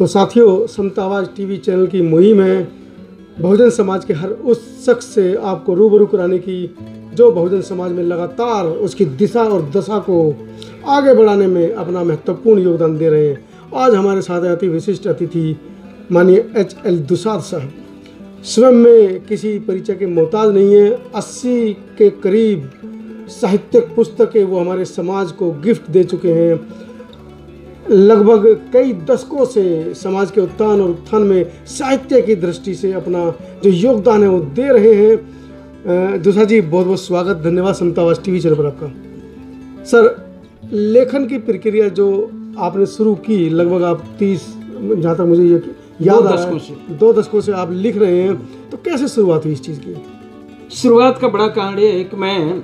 तो साथियों, समता आवाज़ टीवी चैनल की मुहिम है बहुजन समाज के हर उस शख्स से आपको रूबरू कराने की जो बहुजन समाज में लगातार उसकी दिशा और दशा को आगे बढ़ाने में अपना महत्वपूर्ण योगदान दे रहे हैं। आज हमारे साथ अति विशिष्ट अतिथि माननीय HL दुसाद साहब, स्वयं में किसी परिचय के मोहताज नहीं है। 80 के करीब साहित्यिक पुस्तकें वो हमारे समाज को गिफ्ट दे चुके हैं। लगभग कई दशकों से समाज के उत्थान और उत्थान में साहित्य की दृष्टि से अपना जो योगदान है वो दे रहे हैं। दुसाद जी, बहुत बहुत स्वागत, धन्यवाद समता आवाज़ टीवी चैनल पर आपका। सर, लेखन की प्रक्रिया जो आपने शुरू की, लगभग आप 30, जहाँ तक मुझे याद आ रहा है, 2 दशकों से आप लिख रहे हैं, तो कैसे शुरुआत हुई इस चीज़ की? शुरुआत का बड़ा कारण ये है कि मैं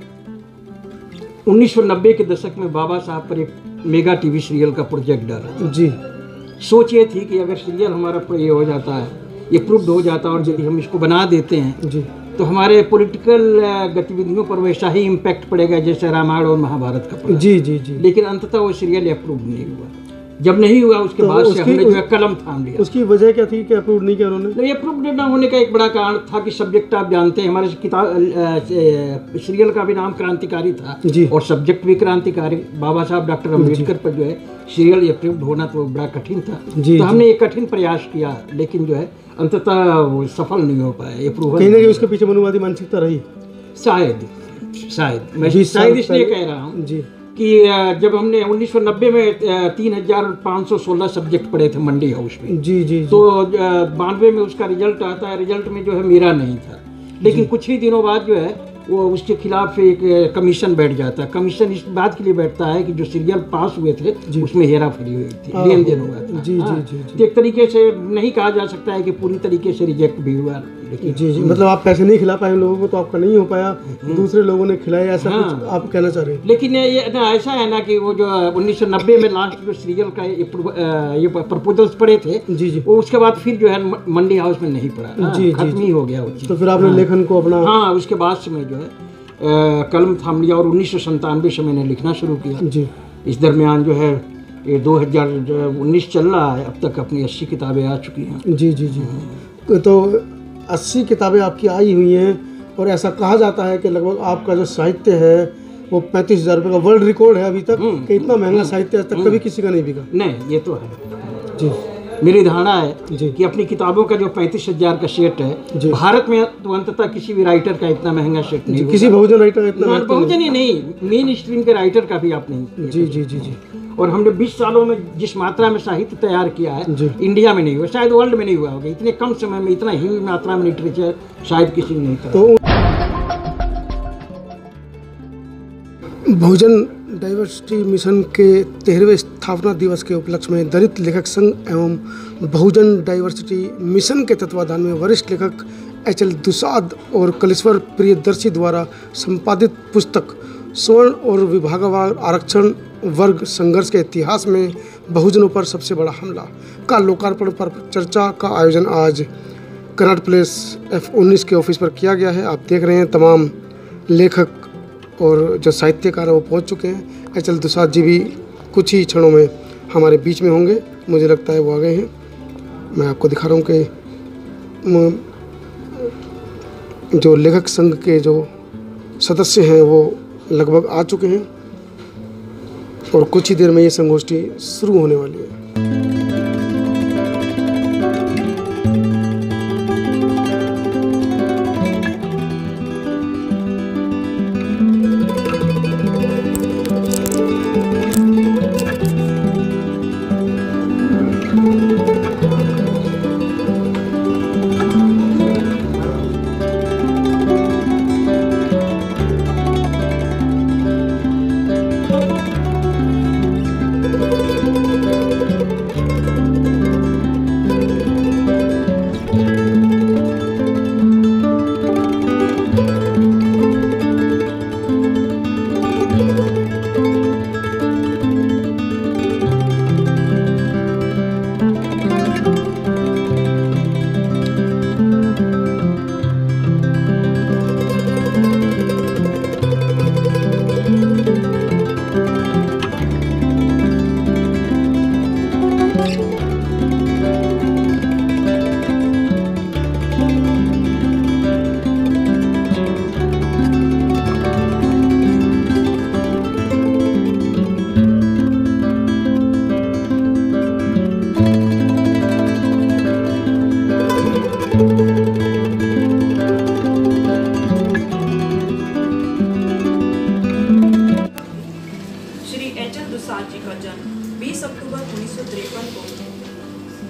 1990 के दशक में बाबा साहब पर एक मेगा टीवी सीरियल का प्रोजेक्ट डाला जी। सोच ये थी कि अगर सीरियल हमारा ये हो जाता है, ये प्रूव्ड हो जाता है और यदि हम इसको बना देते हैं जी, तो हमारे पॉलिटिकल गतिविधियों पर वैसा ही इम्पैक्ट पड़ेगा जैसे रामायण और महाभारत का पड़ा। जी जी जी। लेकिन अंततः वो सीरियल अप्रूव नहीं हुआ। जब नहीं हुआ उसके बाद से हमने जो है कलम थाम लिया। उसकी वजह क्या थी कि अप्रूव नहीं किया उन्होंने? नहीं, अप्रूव ना होने का एक बड़ा कारण था कि सब्जेक्ट आप जानते हैं, हमारे किताब सीरियल का भी नाम क्रांतिकारी था जी, और सब्जेक्ट भी क्रांतिकारी। बाबा साहब डॉक्टर अम्बेडकर पर जो है सीरियल अप्रूव होना तो बड़ा कठिन था। जी, तो हमने एक कठिन प्रयास किया, लेकिन जो है अंततः वो सफल नहीं हो पाया। अप्रूवल कहीं ना कहीं उसके पीछे मनुवादी मानसिकता रही, शायद मैं शायद इसलिए कह रहा हूँ जी कि जब हमने 1990 में 3516 सब्जेक्ट पढ़े थे मंडी हाउस में जी जी, तो 92 में उसका रिजल्ट आता है। रिजल्ट में जो है मेरा नहीं था, लेकिन कुछ ही दिनों बाद जो है वो उसके खिलाफ एक कमीशन बैठ जाता है। कमीशन इस बात के लिए बैठता है कि जो सीरियल पास हुए थे उसमें हेरा फेरी हुई थी, लेन देन हुआ था। जी जी जी, तो एक तरीके से नहीं कहा जा सकता है कि पूरी तरीके से रिजेक्ट भी हुआ, लेकिन जी जी, मतलब आप पैसे नहीं खिला पाए उन लोगों को, तो आपका नहीं हो पाया, दूसरे लोगों ने खिलाया, ऐसा कुछ आप कहना चाह रहे हैं? लेकिन ये ना ऐसा है ना कि वो जो 1990 में लास्ट जो सीरियल का ये प्रपोजल्स पड़े थे जी जी, वो उसके बाद फिर जो है मंडी हाउस में नहीं पड़ा, जी, खत्म ही हो गया वो चीज़। तो फिर आपने लेखन को अपना? हाँ, उसके बाद से मैं जो है कलम थाम लिया और 1997 से मैंने लिखना शुरू किया जी। इस दरमियान जो है ये 2019 चल रहा है, अब तक अपनी 80 किताबें आ चुकी हैं। जी जी जी, तो 80 किताबें आपकी आई हुई हैं और ऐसा कहा जाता है कि लगभग आपका जो साहित्य है वो 35,000 रुपये का वर्ल्ड रिकॉर्ड है अभी तक, कि इतना महंगा साहित्य आज तक कभी किसी का नहीं बिका। नहीं, ये तो है जी। मेरी धारणा है जी कि अपनी किताबों का जो 35,000 का सेट है भारत में तो अंततः किसी भी राइटर का इतना महंगा सेट नहीं, किसी बहुजन राइटर का इतना बहुजन ही नहीं, मेन स्ट्रीम के राइटर का भी आप नहीं। जी जी जी जी। और हमने 20 सालों में जिस मात्रा में साहित्य तैयार किया है इंडिया में नहीं हुआ, शायद वर्ल्ड में नहीं हुआ होगा। इतने कम समय में इतना ही मात्रा में लिटरेचर शायद किसी ने नहीं करा। तो बहुजन डाइवर्सिटी मिशन के 13वें स्थापना दिवस के उपलक्ष्य में दलित लेखक संघ एवं बहुजन डाइवर्सिटी मिशन के तत्वाधान में वरिष्ठ लेखक HL दुसाद और कलेश्वर प्रियदर्शी द्वारा संपादित पुस्तक स्वर्ण और विभागवार आरक्षण वर्ग संघर्ष के इतिहास में बहुजनों पर सबसे बड़ा हमला का लोकार्पण पर चर्चा का आयोजन आज कनॉट प्लेस F19 के ऑफिस पर किया गया है। आप देख रहे हैं तमाम लेखक और जो साहित्यकार हैं वो पहुंच चुके हैं। HL दुसाद जी भी कुछ ही क्षणों में हमारे बीच में होंगे, मुझे लगता है वो आ गए हैं। मैं आपको दिखा रहा हूँ कि जो लेखक संघ के जो सदस्य हैं वो लगभग आ चुके हैं और कुछ ही देर में ये संगोष्ठी शुरू होने वाली है।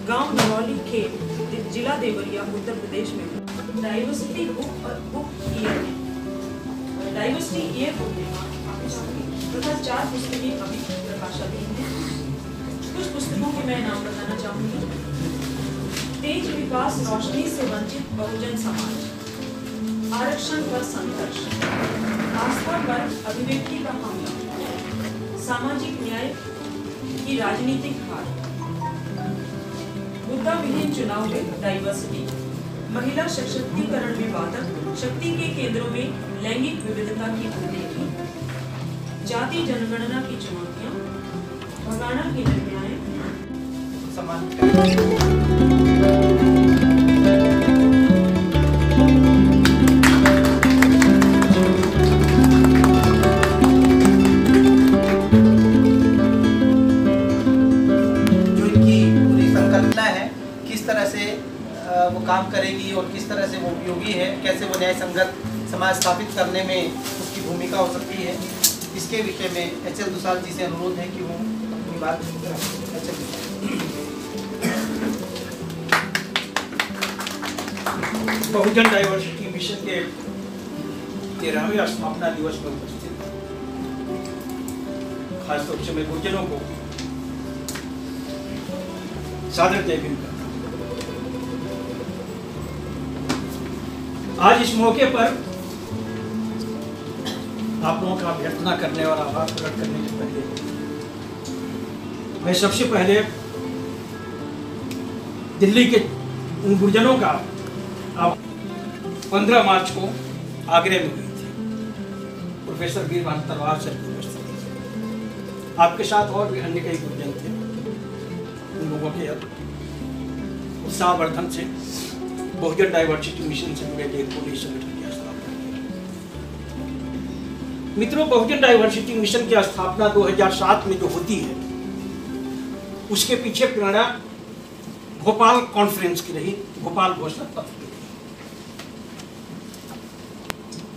गांव नरौली खेत, जिला देवरिया, उत्तर प्रदेश में डाइवर्सिटी बुक ईयर में डाइवर्सिटी ईयर बुक तथा 4 पुस्तकें अभी प्रकाशाधीन हैं। कुछ पुस्तकों के मैं नाम बताना चाहूँगी। तेज विकास रोशनी से वंचित बहुजन समाज, आरक्षण पर संघर्ष, आस्था पर अभिव्यक्ति का हमला, सामाजिक न्याय की राजनीतिक हार, मुद्दा विहीन चुनाव में डाइवर्सिटी, महिला सशक्तिकरण में बाधक, शक्ति के केंद्रों में लैंगिक विविधता की अनदेखी, जाति जनगणना की चुनौतियां, भगाना की निर्णय, वो काम करेगी और किस तरह से वो उपयोगी है, कैसे वो न्याय संगत समाज स्थापित करने में उसकी भूमिका हो सकती है, इसके विषय में एच.एल. दुसाल जी से अनुरोध है कि वो अपनी बात बहुजन डाइवर्सिटी मिशन के 13वें स्थापना दिवस पर उपस्थित खासतौर से मैं बहुजनों को सादर जय भीम करता हूं। आज इस मौके पर आप लोगों का अभ्यर्थना करने और आभार प्रकट करने के पहले मैं सबसे पहले दिल्ली के उन गुरजनों का 15 मार्च को आगरे में हुई थी प्रोफेसर वीर भानु तलवार सर की उपस्थिति। आपके साथ और भी अन्य कई गुरजन थे। उन लोगों के उत्साहवर्धन से बहुजन डाइवर्सिटी मिशन से जुड़े एक पुलिस संगठन की स्थापना की। मित्रों, बहुजन डाइवर्सिटी मिशन की स्थापना 2007 में जो होती है उसके पीछे प्रेरणा भोपाल कॉन्फ्रेंस की रही, भोपाल घोषणा पत्र की रही।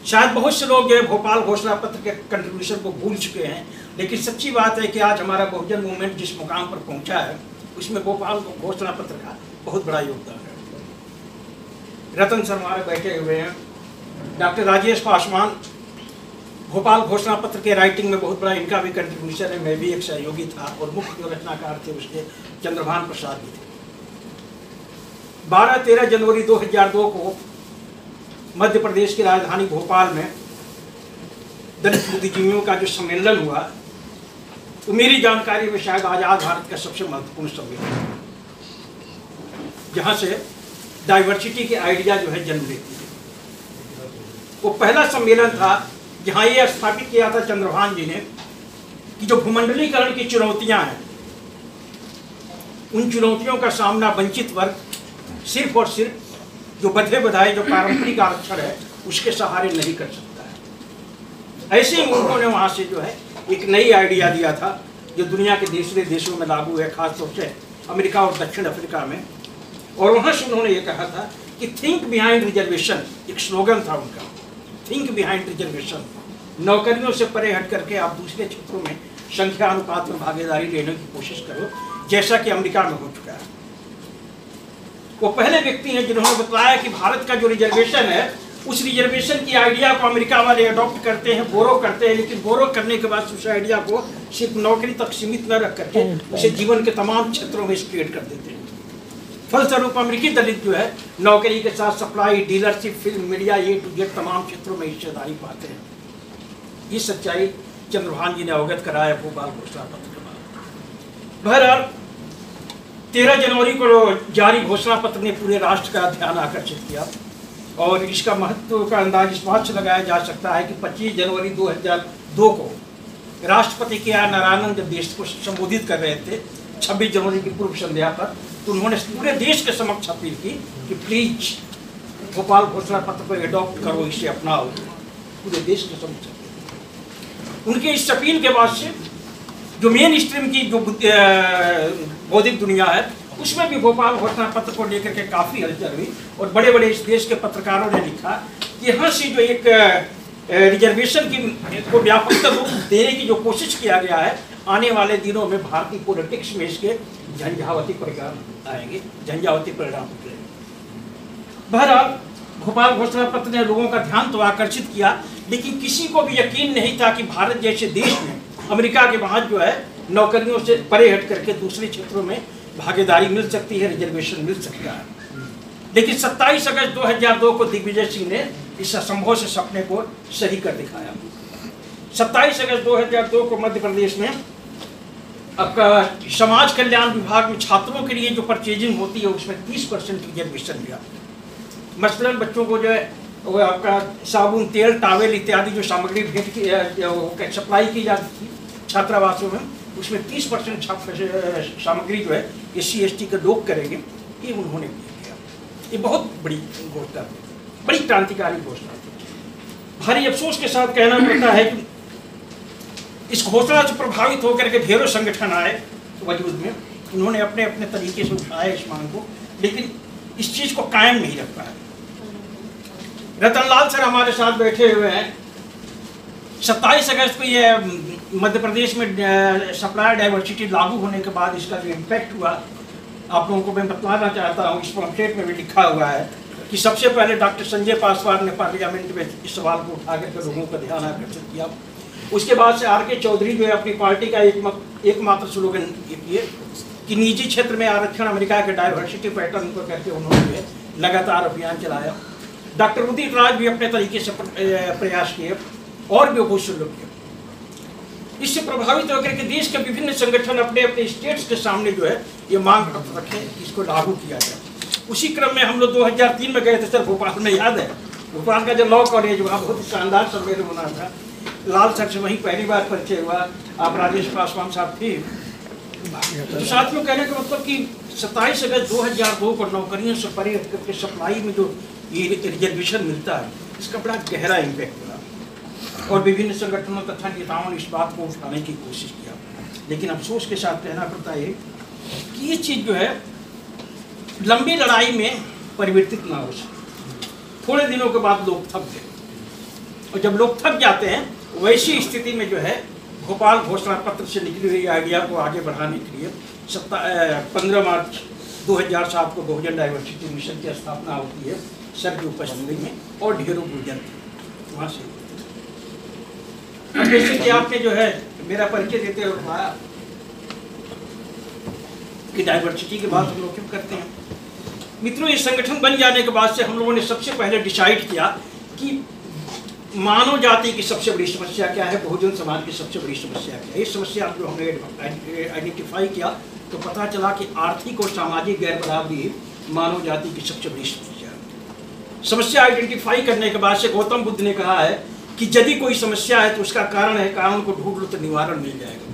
शायद बहुत से लोग ये भोपाल घोषणा पत्र के कंट्रीब्यूशन को भूल चुके हैं, लेकिन सच्ची बात है कि आज हमारा बहुजन मूवमेंट जिस मुकाम पर पहुंचा है उसमें भोपाल घोषणा पत्र का बहुत बड़ा योगदान है। रतन सर हमारे बैठे हुए हैं, डॉक्टर राजेश पासवान भोपाल घोषणा पत्र के राइटिंग में बहुत बड़ा इनका भी कंट्रीब्यूशन है। मैं भी एक सहयोगी था और मुख्य रचनाकार थे उसके चंद्रभान प्रसाद भी थे। 12-13 जनवरी 2002 को मध्य प्रदेश की राजधानी भोपाल में दलित बुद्धिजीवियों का जो सम्मेलन हुआ, तो मेरी जानकारी में शायद आजाद भारत का सबसे महत्वपूर्ण सम्मेलन, जहाँ से डाइवर्सिटी के आइडिया जो है जन्म लेती है। वो पहला सम्मेलन था जहाँ ये स्थापित किया था चंद्रभान जी ने कि जो भूमंडलीकरण की चुनौतियां हैं, उन चुनौतियों का सामना वंचित वर्ग सिर्फ और सिर्फ जो बधे बधाए जो पारंपरिक आरक्षण है उसके सहारे नहीं कर सकता है। ऐसे ही उन्होंने वहाँ से जो है एक नई आइडिया दिया था जो दुनिया के दूसरे देशों में लागू है, खासतौर से अमेरिका और दक्षिण अफ्रीका में। और वहाँ से उन्होंने ये कहा था कि थिंक बिहाइंड रिजर्वेशन, एक स्लोगन था उनका, थिंक बिहाइंड रिजर्वेशन। नौकरियों से परे हट करके आप दूसरे क्षेत्रों में संख्या अनुपात में भागीदारी लेने की कोशिश करो, जैसा कि अमेरिका में हो चुका है। वो पहले व्यक्ति हैं जिन्होंने बताया कि भारत का जो रिजर्वेशन है उस रिजर्वेशन की आइडिया को अमेरिका वाले अडॉप्ट करते हैं, बोरो करते हैं, लेकिन बोरो करने के बाद उस आइडिया को सिर्फ नौकरी तक सीमित न रख करके उसे जीवन के तमाम क्षेत्रों में स्प्रेड कर देते हैं। फलस्वरूप अमेरिकी दलित जो है नौकरी के साथ सप्लाई, डीलरशिप, फिल्म, मीडिया, ये टू जेड तमाम क्षेत्रों में हिस्सेदारी पाते हैं। ये सच्चाई चंद्रभान जी ने अवगत कराया भोपाल घोषणा पत्र के बाद। बहरहाल 13 जनवरी को जारी घोषणा पत्र ने पूरे राष्ट्र का ध्यान आकर्षित किया और इसका महत्व का अंदाज इस बात से लगाया जा सकता है कि 25 जनवरी 2002 को राष्ट्रपति के आर नारायणन जब देश को संबोधित कर रहे थे 26 जनवरी की पूर्व संध्या पर, तो उन्होंने पूरे देश के समक्ष अपील की कि प्लीज भोपाल घोषणा पत्र को एडॉप्ट करो, इसे अपनाओ। पूरे देश के समक्ष उनके इस अपील के बाद से जो मेन स्ट्रीम की जो बौद्धिक दुनिया है उसमें भी भोपाल घोषणा पत्र को लेकर के काफ़ी हलचल हुई और बड़े बड़े इस देश के पत्रकारों ने लिखा कि यहाँ से जो एक रिजर्वेशन की को व्यापक रूप देने की जो कोशिश किया गया है, आने वाले दिनों में भारतीय पॉलिटिक्स में इसके झंझावती परिणाम आएंगे, झंझावती परिणाम निकलेंगे। बहरहाल भोपाल घोषणा पत्र ने लोगों का ध्यान तो आकर्षित किया, लेकिन किसी को भी यकीन नहीं था कि भारत जैसे देश में अमेरिका के बाद जो है नौकरियों से परे हट करके दूसरे क्षेत्रों में भागीदारी मिल सकती है, रिजर्वेशन मिल सकता है। लेकिन 27 अगस्त 2002 को दिग्विजय सिंह ने इस असंभव से सपने को सही कर दिखाया। 27 अगस्त 2002 को मध्य प्रदेश में आपका समाज कल्याण विभाग में छात्रों के लिए जो परचेजिंग होती है उसमें 30% रिजर्वेशन दिया। मसलन बच्चों को जो है वो आपका साबुन, तेल, टावेल इत्यादि जो सामग्री भेंट की सप्लाई की जाती थी छात्रावासों में, उसमें 30% सामग्री जो है SC ST के लोग करेंगे, ये उन्होंने किया। ये बहुत बड़ी घोषणा थी, बड़ी क्रांतिकारी घोषणा थी। भारी अफसोस के साथ कहना पड़ता है कि इस घोषणा से प्रभावित होकर के ढेरों संगठन आए वजूद में, उन्होंने अपने अपने तरीके से उठाया इस मांग को, लेकिन इस चीज़ को कायम नहीं रख पाया। रतनलाल सर हमारे साथ बैठे हुए हैं। 27 अगस्त को ये मध्य प्रदेश में सप्लाई डाइवर्सिटी लागू होने के बाद इसका जो इम्पैक्ट हुआ आप लोगों को मैं बताना चाहता हूँ। इस पम्फलेट में भी लिखा हुआ है कि सबसे पहले डॉक्टर संजय पासवान ने पार्लियामेंट में इस सवाल को उठा करके लोगों का ध्यान आकर्षित किया। उसके बाद से RK चौधरी जो है अपनी पार्टी का एकमात्र स्लोगन ये किए कि निजी क्षेत्र में आरक्षण अमेरिका के डाइवर्सिटी पैटर्न को करके उन्होंने लगातार अभियान चलाया। डॉक्टर उदित राज भी अपने तरीके से प्रयास किए और भी बहुत से लोग किए। इससे प्रभावित होकर के देश के विभिन्न संगठन अपने अपने स्टेट्स के सामने जो है ये मांग रखे कि इसको लागू किया जाए। उसी क्रम में हम लोग 2003 में गए थे सर भोपाल में, याद है? भोपाल का जो लॉ कॉलेज वहाँ बहुत ही शानदार सम्मेलन होना था। लाल सर से वहीं पहली बार परिचय हुआ। आप राजेश पासवान साहब थे। तो साथियों कहने का मतलब कि 27 अगस्त 2002 को नौकरियों से परे हट करके सप्लाई में जो ये रिजर्वेशन मिलता है इसका बड़ा गहरा इम्पैक्ट पड़ा और विभिन्न संगठनों तथा नेताओं ने इस बात को उठाने की कोशिश किया। लेकिन अफसोस के साथ कहना पड़ता है कि ये चीज़ जो है लंबी लड़ाई में परिवर्तित ना हो सके। थोड़े दिनों के बाद लोग थक गए और जब लोग थक जाते हैं वैसी स्थिति में जो है भोपाल घोषणा पत्र से निकली हुई आइडिया को आगे बढ़ाने के लिए 15 मार्च 2007 को बहुजन डाइवर्सिटी मिशन की स्थापना होती है सर की उपस्थिति में और ढेरों गुर्जर थे वहाँ से। जैसे कि आपने जो है मेरा परिचय देते हुए बताया कि डाइवर्सिटी की बात हम लोग क्यों करते हैं। मित्रों, ये संगठन बन जाने के बाद से हम लोगों ने सबसे पहले डिसाइड किया कि मानव जाति की सबसे बड़ी समस्या क्या है, बहुजन समाज की सबसे बड़ी समस्या क्या है। ये समस्या जो हमने आइडेंटिफाई किया तो पता चला कि आर्थिक और सामाजिक गैर बराबरी मानव जाति की सबसे बड़ी समस्या है। समस्या आइडेंटिफाई करने के बाद से गौतम बुद्ध ने कहा है कि यदि कोई समस्या है तो उसका कारण है, कारण को ढूंढ लो तो निवारण मिल जाएगा।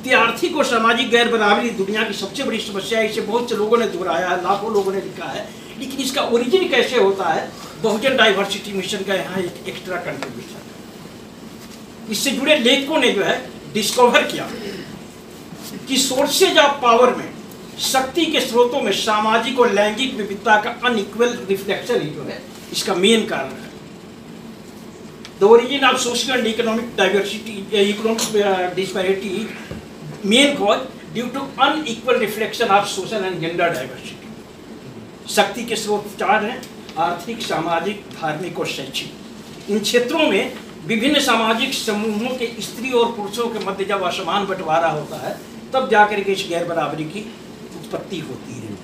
तो आर्थिक और सामाजिक गैर बराबरी दुनिया की सबसे बड़ी समस्या है। इसे बहुत से लोगों ने दोहराया है, लाखों लोगों ने लिखा है, लेकिन इसका ओरिजिन कैसे होता है? बहुजन डाइवर्सिटी मिशन का यहाँ एक एक्स्ट्रा कंट्रीब्यूशन है। इससे जुड़े लेखकों ने जो है डिस्कवर किया कि सोर्सेज ऑफ पावर में, शक्ति के स्रोतों में सामाजिक और लैंगिक विविधता का अनइक्वल रिफ्लेक्शन ही जो है इसका मेन कारण है। The origin of social and economic diversity, economic disparity main cause due to unequal reflection of social and gender diversity. शक्ति के स्रोत 4 हैं: आर्थिक, सामाजिक, धार्मिक और शैक्षिक। इन क्षेत्रों में विभिन्न सामाजिक समूहों के स्त्री और पुरुषों के मध्य जब असमान बंटवारा होता है तब जाकर के इस गैर बराबरी की उत्पत्ति होती है।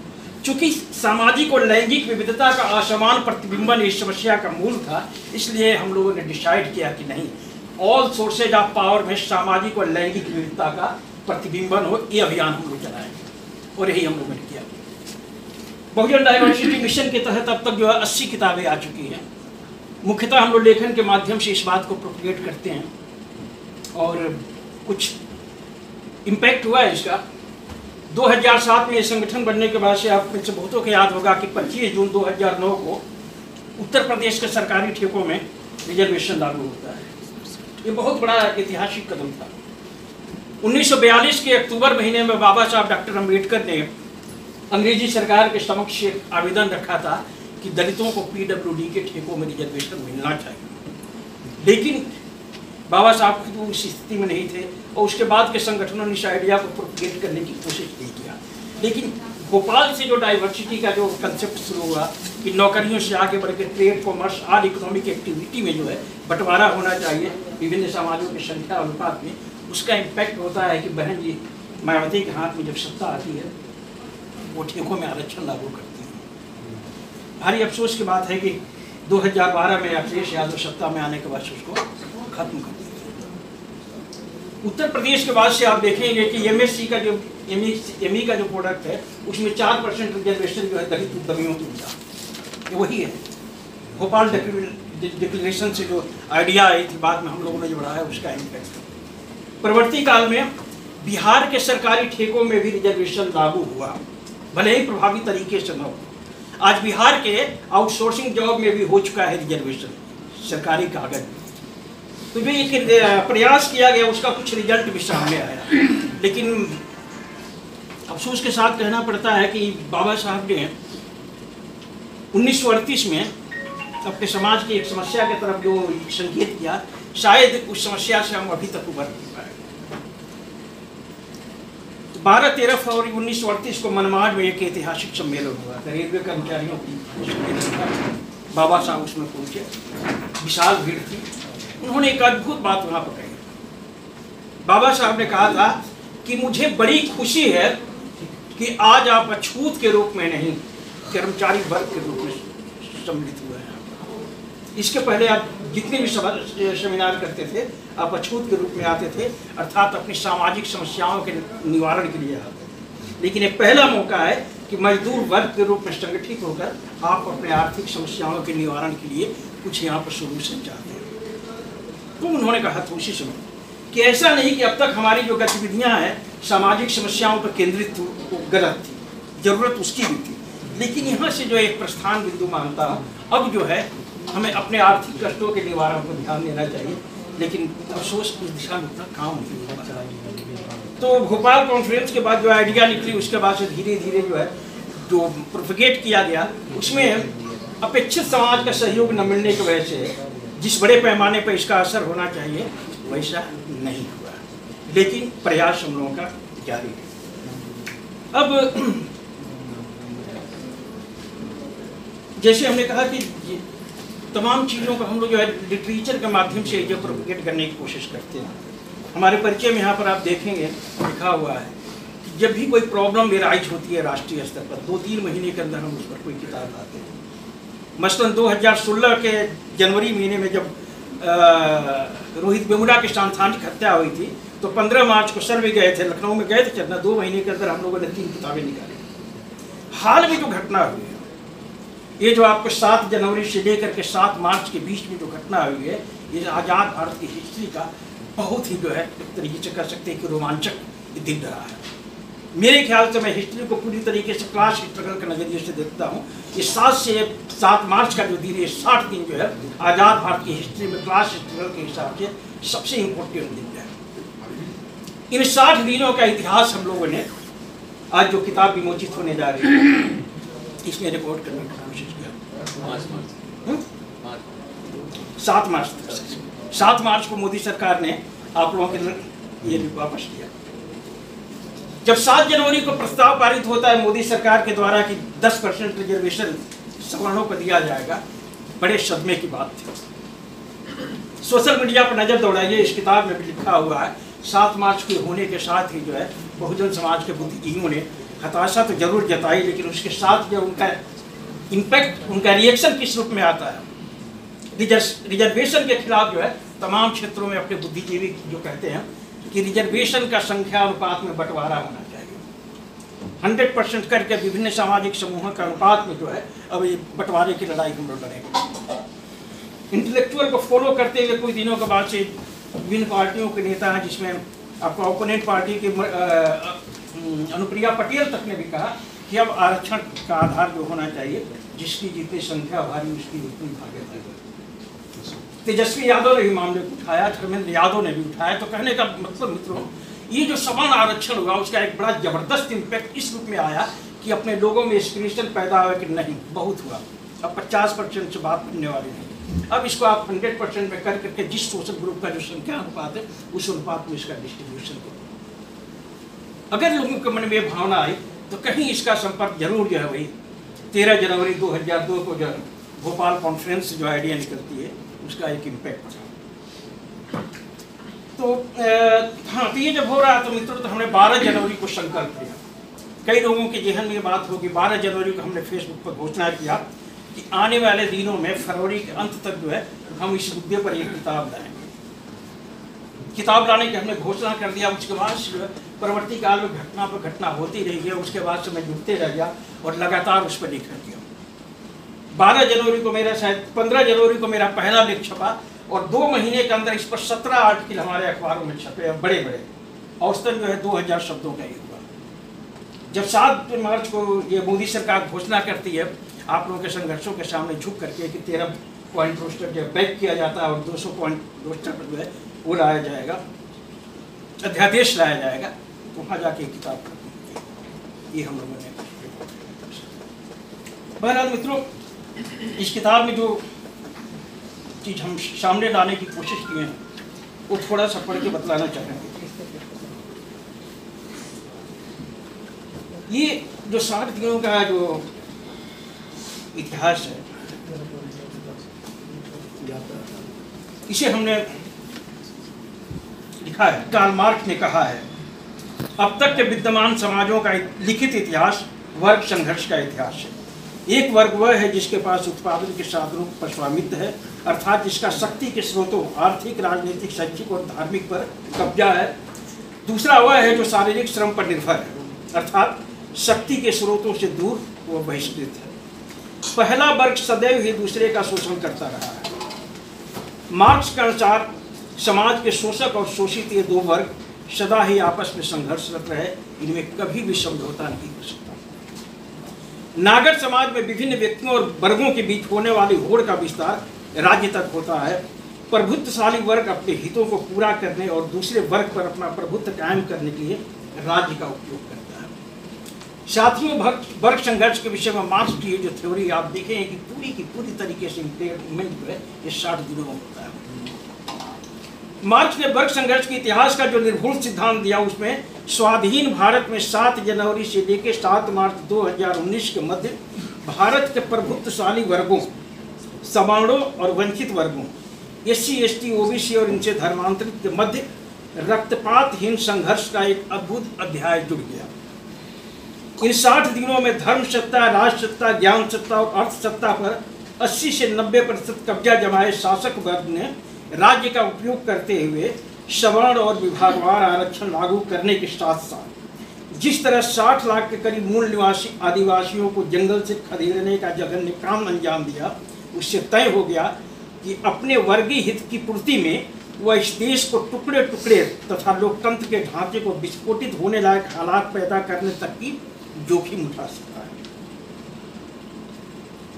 चूंकि सामाजिक और लैंगिक विविधता का असमान प्रतिबिंबन इस समस्या का मूल था, इसलिए हम लोगों ने डिसाइड किया कि नहीं, ऑल सोर्सेज ऑफ पावर में सामाजिक और लैंगिक विविधता का प्रतिबिंबन हो। ये अभियान हम लोग चलाएंगे और यही हम लोगों ने किया। बहुजन डाइवर्सिटी मिशन के तहत अब तक जो है 80 किताबें आ चुकी हैं। मुख्यतः हम लोग लेखन के माध्यम से इस बात को प्रोपगेट करते हैं और कुछ इम्पैक्ट हुआ है इसका। 2007 में ये संगठन बनने के बाद से आप में से बहुतों को याद होगा कि 25 जून 2009 को उत्तर प्रदेश के सरकारी ठेकों में रिजर्वेशन लागू होता है। ये बहुत बड़ा ऐतिहासिक कदम था। 1942 के अक्टूबर महीने में बाबा साहब डॉक्टर अम्बेडकर ने अंग्रेजी सरकार के समक्ष आवेदन रखा था कि दलितों को PWD के ठेकों में रिजर्वेशन मिलना चाहिए। लेकिन बाबा साहब खुद उस स्थिति में नहीं थे और उसके बाद के संगठनों ने इस आइडिया को प्रोपगेट करने की कोशिश नहीं किया। लेकिन भोपाल से जो डाइवर्सिटी का जो कंसेप्ट शुरू हुआ कि नौकरियों से आगे बढ़ के ट्रेड, कॉमर्स, आल इकोनॉमिक एक्टिविटी में जो है बंटवारा होना चाहिए विभिन्न समाजों की संख्या अनुपात में, उसका इम्पैक्ट होता है कि बहन जी मायावती के हाथ में जब सत्ता आती है वो ठेकों में आरक्षण लागू करती है। भारी अफसोस की बात है कि 2012 में अखिलेश यादव सत्ता में आने के बाद उसको खत्म कर दिया। उत्तर प्रदेश के बाद से आप देखेंगे कि एमएससी का जो एमई का जो प्रोडक्ट है उसमें 4% रिजर्वेशन जो है दलित उद्यमियों को मिला, ये वही है। भोपाल डिक्लेरेशन से जो आइडिया आई थी बाद में हम लोगों ने जो बढ़ाया उसका इम्पैक्ट। परवर्ती काल में बिहार के सरकारी ठेकों में भी रिजर्वेशन लागू हुआ, भले ही प्रभावी तरीके से न हो। आज बिहार के आउटसोर्सिंग जॉब में भी हो चुका है रिजर्वेशन सरकारी कागज। तो जो एक प्रयास किया गया उसका कुछ रिजल्ट भी सामने आया, लेकिन अफसोस के साथ कहना पड़ता है कि बाबा साहब ने 1938 में अपने समाज की एक समस्या की तरफ जो संकेत किया, शायद उस समस्या से हम अभी तक उभर नहीं पाए। 12-13 फरवरी 1938 को मनमाड में एक ऐतिहासिक सम्मेलन हुआ था, रेलवे कर्मचारियों की। बाबा साहब उसमें पहुंचे, विशाल भीड़ थी। उन्होंने एक अद्भुत बात वहां पर कही। बाबा साहब ने कहा था कि मुझे बड़ी खुशी है कि आज आप अछूत के रूप में नहीं, कर्मचारी वर्ग के रूप में सम्मिलित हुए हैं। इसके पहले आप जितने भी सेमिनार करते थे आप अछूत के रूप में आते थे, अर्थात अपनी सामाजिक समस्याओं के निवारण के लिए आते थे। लेकिन एक पहला मौका है कि मजदूर वर्ग के रूप में संगठित होकर आप अपने आर्थिक समस्याओं के निवारण के लिए कुछ यहाँ पर सोल्यूशन चाहते हैं। तो उन्होंने कहा था उसी समय कि ऐसा नहीं कि अब तक हमारी जो गतिविधियाँ हैं सामाजिक समस्याओं पर केंद्रित थी, वो गलत थी, जरूरत उसकी भी थी, लेकिन यहाँ से जो एक प्रस्थान बिंदु मानता हूँ, अब जो है हमें अपने आर्थिक कष्टों के निवारण पर ध्यान देना चाहिए। लेकिन अफसोस उस दिशा में उतना काम नहीं हो पाता। तो भोपाल कॉन्फ्रेंस के बाद जो आइडिया निकली उसके बाद से धीरे धीरे जो है जो प्रोपगेट किया गया उसमें अपेक्षित समाज का सहयोग न मिलने की वजह से जिस बड़े पैमाने पर इसका असर होना चाहिए वैसा नहीं हुआ, लेकिन प्रयास हम लोगों का जारी है। अब जैसे हमने कहा कि तमाम चीज़ों को हम लोग जो है लिटरेचर के माध्यम से जो प्रोपगेट करने की कोशिश करते हैं। हमारे परिचय में यहाँ पर आप देखेंगे लिखा हुआ है कि जब भी कोई प्रॉब्लम एराइज होती है राष्ट्रीय स्तर पर 2-3 महीने के अंदर हम उस पर कोई किताब लाते हैं। मसलन 2016 के जनवरी महीने में जब रोहित वेमुला की सांस्थानिक हत्या हुई थी तो 15 मार्च को सर्वे गए थे, लखनऊ में गए थे चलना, 2 महीने के अंदर हम लोगों ने 3 किताबें निकाली। हाल में जो घटना हुई है, ये जो आपको 7 जनवरी से लेकर के 7 मार्च के बीच में जो घटना हुई है, ये आज़ाद भारत की हिस्ट्री का बहुत ही जो है एक तरीके से कह सकते हैं कि रोमांचक दिन रहा है। मेरे ख्याल से मैं हिस्ट्री को पूरी तरीके से क्लास स्ट्रगल के नज़रिए से देखता हूँ। ये 7 से 7 मार्च का जो दिन है, 60 दिन जो है आज़ाद भारत की हिस्ट्री में क्लास स्ट्रगल के हिसाब से सबसे इम्पोर्टेंट दिन है। इन 60 दिनों का इतिहास हम लोगों ने आज जो किताब विमोचित होने जा रही है इसमें रिकॉर्ड करने की कोशिश किया। 7 मार्च को मोदी सरकार ने आप लोगों के ये वापस किया। जब 7 जनवरी को प्रस्ताव पारित होता है मोदी सरकार के द्वारा कि 10% रिजर्वेशन सवर्णों को दिया जाएगा, बड़े सदमे की बात थी। सोशल मीडिया पर नज़र दौड़ाइए, इस किताब में भी लिखा हुआ है 7 मार्च के होने के साथ ही जो है बहुजन समाज के बुद्धिजीवियों ने हताशा तो जरूर जताई, लेकिन उसके साथ जो उनका इम्पैक्ट, उनका रिएक्शन किस रूप में आता है। रिजर्वेशन के खिलाफ जो है तमाम क्षेत्रों में अपने बुद्धिजीवी जो कहते हैं कि रिजर्वेशन का संख्या अनुपात में बंटवारा होना चाहिए। 100% करके विभिन्न सामाजिक समूहों का अनुपात में जो है अब ये बंटवारे की लड़ाई हम लोग लड़ेंगे। इंटेलेक्चुअल को फॉलो करते हुए कुछ दिनों के बाद से विभिन्न पार्टियों के नेता हैं, जिसमें आपको ओपोनेंट पार्टी के अनुप्रिया पटेल तक ने भी कहा कि अब आरक्षण का आधार जो होना चाहिए जिसकी जितनी संख्या भारी उसकी उतनी भागीदारी। तेजस्वी यादव ने भी मामले को उठाया, धर्मेंद्र यादव ने भी उठाया। तो कहने का मतलब मित्रों, ये जो समान आरक्षण हुआ उसका एक बड़ा जबरदस्त इम्पैक्ट इस रूप में आया कि अपने लोगों में एस्पिरेशन पैदा हुआ कि नहीं बहुत हुआ, अब 50% से बात करने वाले नहीं। अब इसको आप 100% में कर करके जिस सोशल ग्रुप का जो संख्या अनुपात है उस अनुपात में इसका डिस्ट्रीब्यूशन करो। अगर लोगों के मन में ये भावना आई तो कहीं इसका संपर्क जरूर जो है वही 13 जनवरी 2002 को जो भोपाल कॉन्फ्रेंस जो आइडिया निकलती है उसका एक इम्पैक्ट था। तो हाँ, तो ये जब हो रहा तो मित्रों तो हमने 12 जनवरी को संकल्प लिया। कई लोगों के जहन में ये बात होगी, 12 जनवरी को हमने फेसबुक पर घोषणा किया कि आने वाले दिनों में फरवरी के अंत तक जो है हम इस मुद्दे पर एक किताब लाएंगे। किताब लाने की हमने घोषणा कर दिया। उसके बाद जो है परवर्ती काल में घटना पर घटना होती रही है, उसके बाद से मैं जुड़ते रह गया और लगातार उस पर लेखन किया। 12 जनवरी को मेरा शायद 15 जनवरी को मेरा पहला लेख छपा और 2 महीने के अंदर इस पर 17 आर्टिकल हमारे अखबारों में छपे, बड़े बड़े, औसतन जो है 2000 शब्दों का ही हुआ। जब 7 मार्च को ये मोदी सरकार घोषणा करती है आप लोगों के संघर्षों के सामने झुक करके कि 13 पॉइंट रोस्टर जो बैक किया जाता है और 200 पॉइंट रोस्टर पर जो है वो लाया जाएगा, अध्यादेश लाया जाएगा, तो वहाँ जाके किताब खत्म ये हम लोगों ने। बहरहाल मित्रों, इस किताब में जो चीज़ हम सामने लाने की कोशिश किए हैं वो थोड़ा सा पढ़ के बतलाना चाहेंगे। ये जो 60 दिनों का जो इतिहास है इसे हमने लिखा है। कार्ल मार्क्स ने कहा है, अब तक के विद्यमान समाजों का लिखित इतिहास वर्ग संघर्ष का इतिहास है। एक वर्ग वह है जिसके पास उत्पादन के साधनों पर स्वामित्व है, अर्थात जिसका शक्ति के स्रोतों आर्थिक, राजनीतिक, शैक्षिक और धार्मिक पर कब्जा है। दूसरा वह है जो शारीरिक श्रम पर निर्भर है, अर्थात शक्ति के स्रोतों से दूर व बहिष्कृत है। पहला वर्ग सदैव ही दूसरे का शोषण करता रहा है। मार्क्स के अनुसार समाज के शोषक और शोषित ये 2 वर्ग सदा ही आपस में संघर्षरत रहे, इनमें कभी भी समझौता नहीं हो सकता। नागर समाज में विभिन्न व्यक्तियों और वर्गों के बीच होने वाली होड़ का विस्तार राज्य तक होता है। प्रभुत्वशाली वर्ग अपने हितों को पूरा करने और दूसरे वर्ग पर अपना प्रभुत्व कायम करने के लिए राज्य का उपयोग करता है। साथियों, वर्ग संघर्ष के विषय में मार्क्स की जो थ्योरी आप देखें कि पूरी तरीके से इम्प्लीमेंट जो है ये 60 दिनों में होता है। मार्क्स ने वर्ग संघर्ष के इतिहास का जो निर्भुल सिद्धांत दिया उसमें स्वाधीन भारत में 7 जनवरी से लेकर 7 मार्च 2019 के मध्य भारत के प्रभुत्वशाली वर्गों, सवर्णों और वंचित वर्गों, SC, ST, OBC और इनसे धर्मांतरित के मध्य रक्तपातहीन संघर्ष का एक अद्भुत अध्याय जुड़ गया। इन 60 दिनों में धर्म सत्ता, राष्ट्र सत्ता, ज्ञान सत्ता और अर्थ सत्ता पर 80 से 90% कब्जा जमाए शासक वर्ग ने राज्य का उपयोग करते हुए सवर्ण और विभागवार आरक्षण लागू करने के साथ साथ जिस तरह 60 लाख के करीब मूल निवासी आदिवासियों को जंगल से खदेड़ने का जघन्य काम अंजाम दिया, उससे तय हो गया कि अपने वर्गीय हित की पूर्ति में वह इस देश को टुकड़े टुकड़े तथा लोकतंत्र के ढांचे को विस्फोटित होने लायक हालात पैदा करने तक की जोखिम उठा सकता है।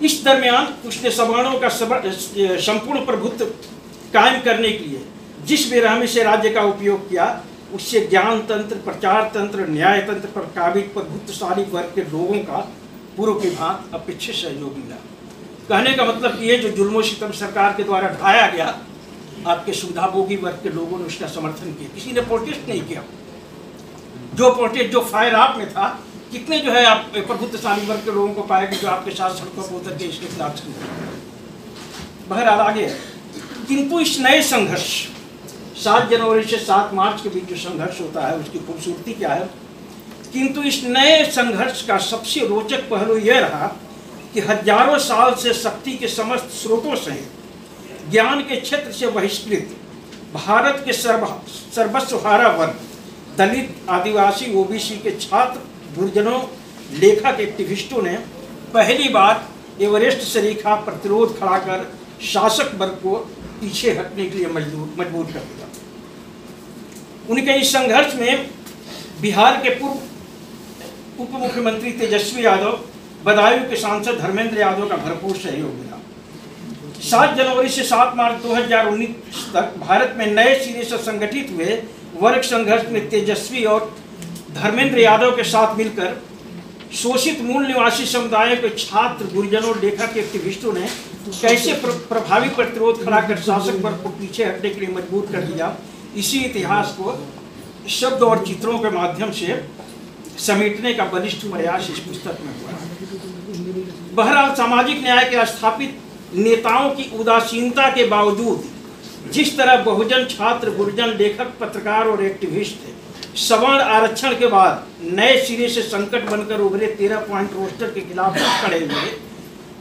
इस दरमियान उसने सवर्णों का संपूर्ण प्रभुत्व कायम करने के लिए जिस बेरहमी से राज्य का उपयोग किया, उससे ज्ञान तंत्र, प्रचार तंत्र, न्याय तंत्र पर काबिज प्रभुत्वशाली वर्ग के लोगों का पूर्व के भांति अपेक्षित सहयोग मिला। कहने का मतलब ये जो जुल्म सितम सरकार के द्वारा ढाया गया, आपके सुविधाभोगी वर्ग के लोगों ने उसका समर्थन किया, किसी ने प्रोटेस्ट नहीं किया। जो प्रोटेस्ट जो फायर आप में था, कितने जो है आप प्रभुत्वशाली वर्ग के लोगों को पाएंगे जो आपके साथ सड़कों पर उतर के इसके खिलाफ बहरहाल आगे। किंतु इस नए संघर्ष 7 जनवरी से 7 मार्च के बीच जो संघर्ष होता है उसकी खूबसूरती क्या है, किंतु इस नए संघर्ष का सबसे रोचक पहलू यह रहा कि हजारों साल से शक्ति के समस्त स्रोतों से ज्ञान के क्षेत्र से बहिष्कृत भारत के सर्वस्वहारा वर्ग, दलित, आदिवासी, OBC के छात्र, गुरजनों, लेखक, एक्टिविस्टों ने पहली बार एवरेस्ट से रेखा प्रतिरोध खड़ा कर शासक वर्ग को पीछे हटने के लिए मजबूर कर दिया। उनके इस संघर्ष में बिहार के पूर्व उप मुख्यमंत्री तेजस्वी यादव, बदायूं के सांसद धर्मेंद्र यादव का भरपूर सहयोग मिला। 7 जनवरी से 7 मार्च 2019 तक भारत में नए सिरे से संगठित हुए वर्ग संघर्ष में तेजस्वी और धर्मेंद्र यादव के साथ मिलकर शोषित मूल निवासी समुदायों के छात्र, गुरुजनों, लेखक, एक्टिविस्टों ने कैसे प्रभावी प्रतिरोध खड़ा कर शासक वर्ग को पीछे हटने के लिए मजबूर कर दिया, इसी इतिहास को शब्द और चित्रों के माध्यम से समेटने का बलिष्ठ प्रयास इस पुस्तक में हुआ। बहरहाल सामाजिक न्याय के स्थापित नेताओं की उदासीनता के बावजूद जिस तरह बहुजन, छात्र, गुरुजन, लेखक, पत्रकार और एक्टिविस्ट सवर्ण आरक्षण के बाद नए सिरे से संकट बनकर उभरे 13 पॉइंट रोस्टर के खिलाफ खड़े हुए,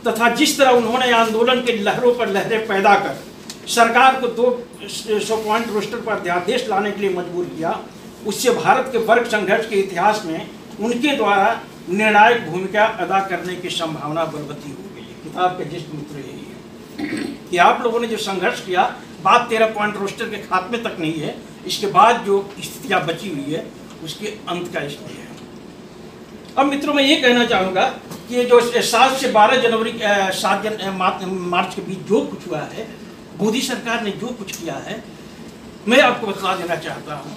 तथा जिस तरह उन्होंने आंदोलन के लहरों पर लहरें पैदा कर सरकार को 200 पॉइंट रोस्टर पर अध्यादेश लाने के लिए मजबूर किया, उससे भारत के वर्ग संघर्ष के इतिहास में उनके द्वारा निर्णायक भूमिका अदा करने की संभावना बलवती हो गई है। किताब के जिस मित्र यही है कि आप लोगों ने जो संघर्ष किया, बात 13 पॉइंट रोस्टर के खात्मे तक नहीं है, इसके बाद जो स्थितियाँ बची हुई है उसके अंत का इसलिए है। अब मित्रों मैं ये कहना चाहूँगा कि ये जो 7 से 12 जनवरी 7 मार्च के बीच जो कुछ हुआ है, मोदी सरकार ने जो कुछ किया है, मैं आपको बता देना चाहता हूँ,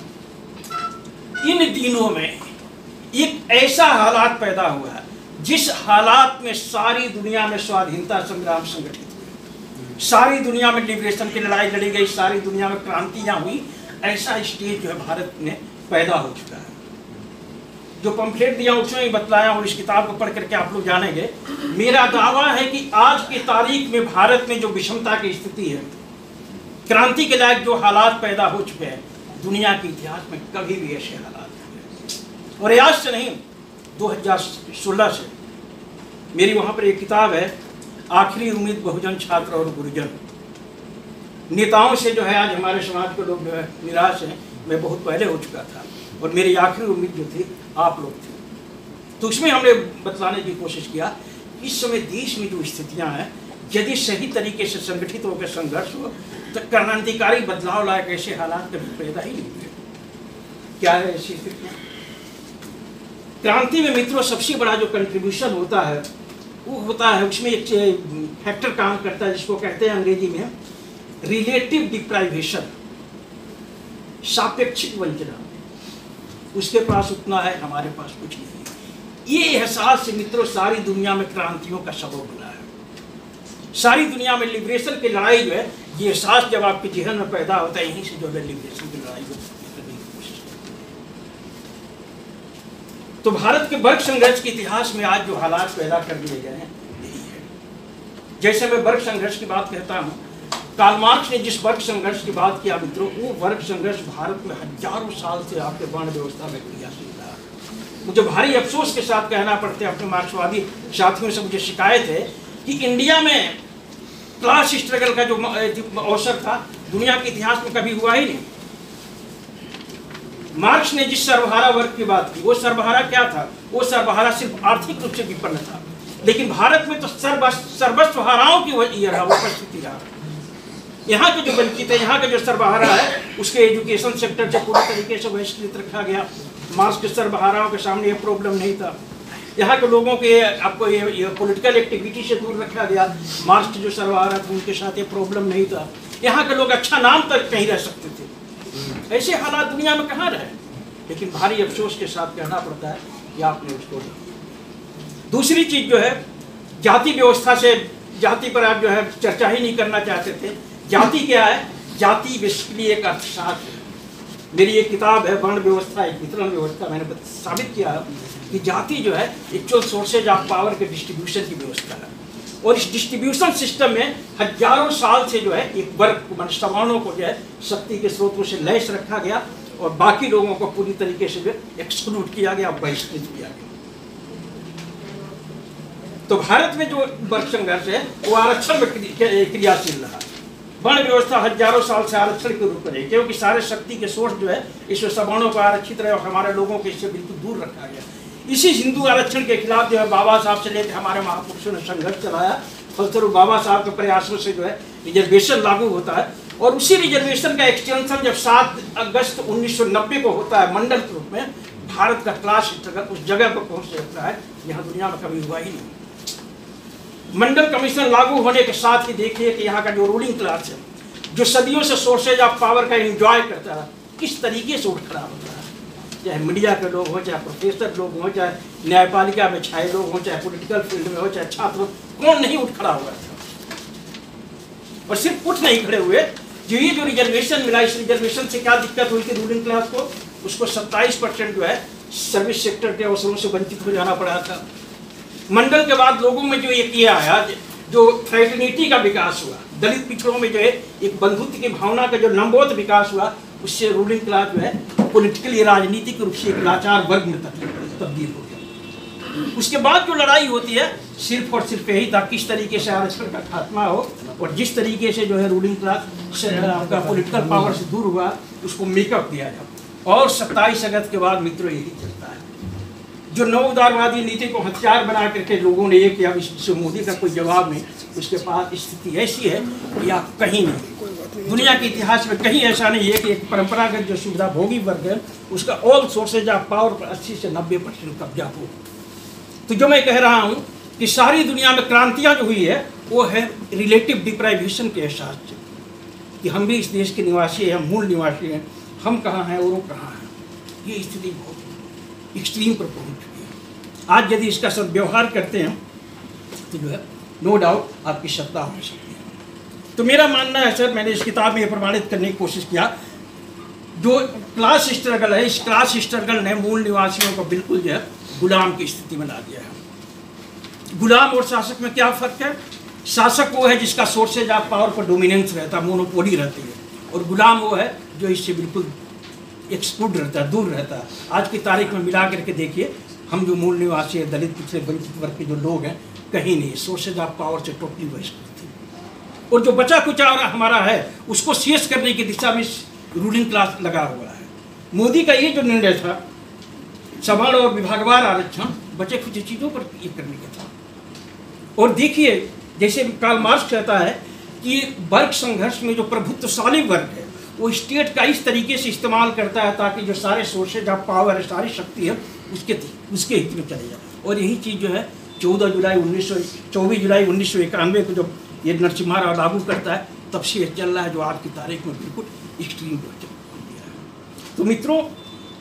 इन दिनों में एक ऐसा हालात पैदा हुआ है जिस हालात में सारी दुनिया में स्वाधीनता संग्राम संगठित हुए, सारी दुनिया में लिबरेशन की लड़ाई लड़ी गई, सारी दुनिया में क्रांतियां हुई, ऐसा स्टेज जो है भारत में पैदा हो चुका है। जो पंफलेट दिया उसमें ही बतलाया और इस किताब को पढ़ करके आप लोग जानेंगे। मेरा दावा है कि आज की तारीख में भारत में जो विषमता की स्थिति है, क्रांति के लायक जो हालात पैदा हो चुके हैं, दुनिया के इतिहास में कभी भी ऐसे हालात नहीं। और आज से नहीं, 2016 से मेरी वहाँ पर एक किताब है, आखिरी उम्मीद बहुजन, छात्र और गुरुजन। नेताओं से जो है आज हमारे समाज के लोग जो है निराश हैं, मैं बहुत पहले हो चुका था और मेरी आखिरी उम्मीद जो थी आप लोग थे। तो उसमें हमने बतलाने की कोशिश किया इस समय देश में जो स्थितियाँ हैं, यदि सही तरीके से संगठित होकर संघर्ष हो तो क्रांतिकारी बदलाव लायक ऐसे हालात कभी पैदा ही नहीं हुए। क्या है ऐसी स्थितियाँ? क्रांति में मित्रों सबसे बड़ा जो कंट्रीब्यूशन होता है वो होता है, उसमें एक फैक्टर काम करता है जिसको कहते हैं अंग्रेजी में रिलेटिव डिप्राइवेशन, सापेक्षिक वंचना। उसके पास उतना है, हमारे पास कुछ नहीं है। ये एहसास से मित्रों सारी दुनिया में क्रांतियों का सबब बना है। सारी दुनिया में लिबरेशन की लड़ाई जो है, ये एहसास जब आपके जहन में पैदा होता है, यहीं से जो है लिबरेशन की लड़ाई करने की कोशिश करते हैं। तो भारत के वर्ग संघर्ष के इतिहास में आज जो हालात पैदा कर दिए गए हैं यही है। जैसे मैं वर्ग संघर्ष की बात कहता हूँ, कार्ल मार्क्स ने जिस वर्ग संघर्ष की बात किया मित्रों, वो वर्ग संघर्ष भारत में हजारों साल से आपके वर्ण व्यवस्था में क्रियाशील रहा। मुझे भारी अफसोस के साथ कहना पड़ता है, अपने मार्क्सवादी साथियों से मुझे शिकायत है कि इंडिया में क्लास स्ट्रगल का जो अवसर था दुनिया के इतिहास में कभी हुआ ही नहीं। मार्क्स ने जिस सर्वहारा वर्ग की बात की, वो सर्वहारा क्या था? वो सर्वहारा सिर्फ आर्थिक रूप से विपन्न था, लेकिन भारत में तो सर्वस्व हाराओं की उपस्थिति रहा। यहाँ के जो वंचित है, यहाँ के जो सर्वहारा है, उसके एजुकेशन सेक्टर से पूरी तरीके से बहिष्कृत रखा गया। मार्क्स के सर्वहाराओं के सामने ये प्रॉब्लम नहीं था। यहाँ के लोगों के आपको ये पॉलिटिकल एक्टिविटी से दूर रखा गया। मार्क्स के जो सर्वहारा थे उनके साथ ये प्रॉब्लम नहीं था। यहाँ के लोग अच्छा नाम तक कहीं रह सकते थे। ऐसे हालात दुनिया में कहाँ रहे, लेकिन भारी अफसोस के साथ कहना पड़ता है कि आपने उसको नहीं। दूसरी चीज़ जो है, जाति व्यवस्था से, जाति पर आप जो है चर्चा ही नहीं करना चाहते थे। जाति क्या है? जाति बेसिकली एक अर्थशास्त्र है। मेरी एक किताब है वर्ण व्यवस्था, एक वितरण व्यवस्था, मैंने साबित किया कि जाति जो है एक्चुअल सोर्सेज ऑफ पावर के डिस्ट्रीब्यूशन की व्यवस्था है। और इस डिस्ट्रीब्यूशन सिस्टम में हजारों साल से जो है एक वर्ग सवर्णों को जो है शक्ति के स्रोतों से लैस रखा गया और बाकी लोगों को पूरी तरीके से एक्सक्लूड किया गया, बहिष्कृत किया गया। तो भारत में जो वर्ग संघर्ष है वो आरक्षण में क्रियाशील रहा। वर्ण व्यवस्था हजारों साल से आरक्षण के रूप में रही, क्योंकि सारे शक्ति के सोर्स जो है इसमें सवर्णों को आरक्षित रहे और हमारे लोगों को इससे बिल्कुल दूर रखा गया। इसी हिंदू आरक्षण के खिलाफ जो है बाबा साहब से लेकर हमारे महापुरुषों ने संघर्ष चलाया। फलस्वरूप बाबा साहब के प्रयासों से जो है रिजर्वेशन लागू होता है और उसी रिजर्वेशन का एक्सटेंशन जब 7 अगस्त 1990 को होता है मंडल के रूप में, भारत का क्लास स्ट्रगल उस जगह पर पहुँच जाता है यहाँ दुनिया में कभी हुआ ही नहीं। मंडल कमीशन लागू होने के साथ ही देखिए कि यहाँ का जो रूलिंग क्लास है, जो सदियों से सोर्सेज ऑफ पावर का एंजॉय करता है, किस तरीके से उठ खड़ा होता है। चाहे मीडिया के लोग हों, चाहे प्रोफेसर लोग हों, चाहे न्यायपालिका में छाए लोग हों, चाहे पॉलिटिकल फील्ड में हो, चाहे छात्र हो, कौन नहीं उठ खड़ा हुआ था। और सिर्फ उठ नहीं खड़े हुए, ये जो रिजर्वेशन मिला, इस रिजर्वेशन से क्या दिक्कत हुई थी रूलिंग क्लास को, उसको 27% जो है सर्विस सेक्टर के अवसरों से वंचित हो जाना पड़ा था। मंडल के बाद लोगों में जो ये किया आया, जो फ्रेटर्निटी का विकास हुआ, दलित पिछड़ों में जो है एक बंधुत्व की भावना का जो लंबवत विकास हुआ, उससे रूलिंग क्लास जो है पॉलिटिकली राजनीतिक रूप से एक लाचार वर्ग में तब्दील हो गया। उसके बाद जो लड़ाई होती है सिर्फ और सिर्फ यही था किस तरीके से आरक्षण का खात्मा हो और जिस तरीके से जो है रूलिंग क्लास आपका पॉलिटिकल पावर से दूर हुआ उसको मेकअप दिया जाए। और 27 अगस्त के बाद मित्रों यही चलता है, जो नव उदारवादी नीति को हथियार बना करके लोगों ने ये किया, इससे मोदी का कोई जवाब नहीं। उसके बाद स्थिति ऐसी है कि आप कहीं नहीं, दुनिया के इतिहास में कहीं ऐसा नहीं है कि एक परंपरागत जो सुविधा भोगी वर्ग है उसका ऑल सोर्सेज ऑफ पावर पर 80 से 90% कब्जा हो। तो जो मैं कह रहा हूँ कि सारी दुनिया में क्रांतियाँ जो हुई है वो है रिलेटिव डिप्राइवेशन के एहसास से, कि हम भी इस देश के निवासी हैं, मूल निवासी हैं, हम कहाँ हैं और वो कहाँ हैं। ये स्थिति बहुत एक्सट्रीम पर पहुँच चुकी है। आज यदि इसका सदव्यवहार करते हैं तो जो है नो डाउट आपकी सत्ता हो सकती है। तो मेरा मानना है सर, मैंने इस किताब में प्रमाणित करने की कोशिश किया, जो क्लास स्ट्रगल है, इस क्लास स्ट्रगल ने मूल निवासियों को बिल्कुल जो है गुलाम की स्थिति में ला दिया है। गुलाम और शासक में क्या फ़र्क है? शासक वो है जिसका सोर्सेज ऑफ पावर पर डोमिनेंस रहता है, मोनोपोली रहती है, और गुलाम वो है जो इससे बिल्कुल एक्सक्लूड रहता है, दूर रहता है। आज की तारीख में मिला करके देखिए, हम जो मूल निवासी है, दलित पिछड़े वंचित वर्ग के जो लोग हैं, कहीं नहीं, सोर्सेज ऑफ पावर से टोटली बहिष्कृत थे। और जो बचा कुचा हमारा है उसको शेष करने की दिशा में रूलिंग क्लास लगा हुआ है। मोदी का ये जो निर्णय था सवर्ण और विभागवार आरक्षण, बचे कुछ चीज़ों पर ये करने का था। और देखिए, जैसे कार्ल मार्क्स कहता है कि वर्ग संघर्ष में जो प्रभुत्वशाली वर्ग है वो स्टेट का इस तरीके से इस्तेमाल करता है ताकि जो सारे सोर्सेज ऑफ पावर है, सारी शक्ति है, उसके हित में चले जाए। और यही चीज़ जो है 24 जुलाई 1991 को जब ये नरसिम्हा राव लागू करता है, तब से ये चल रहा है, जो आज की तारीख में बिल्कुल एक्सट्रीम हो गया है। तो मित्रों,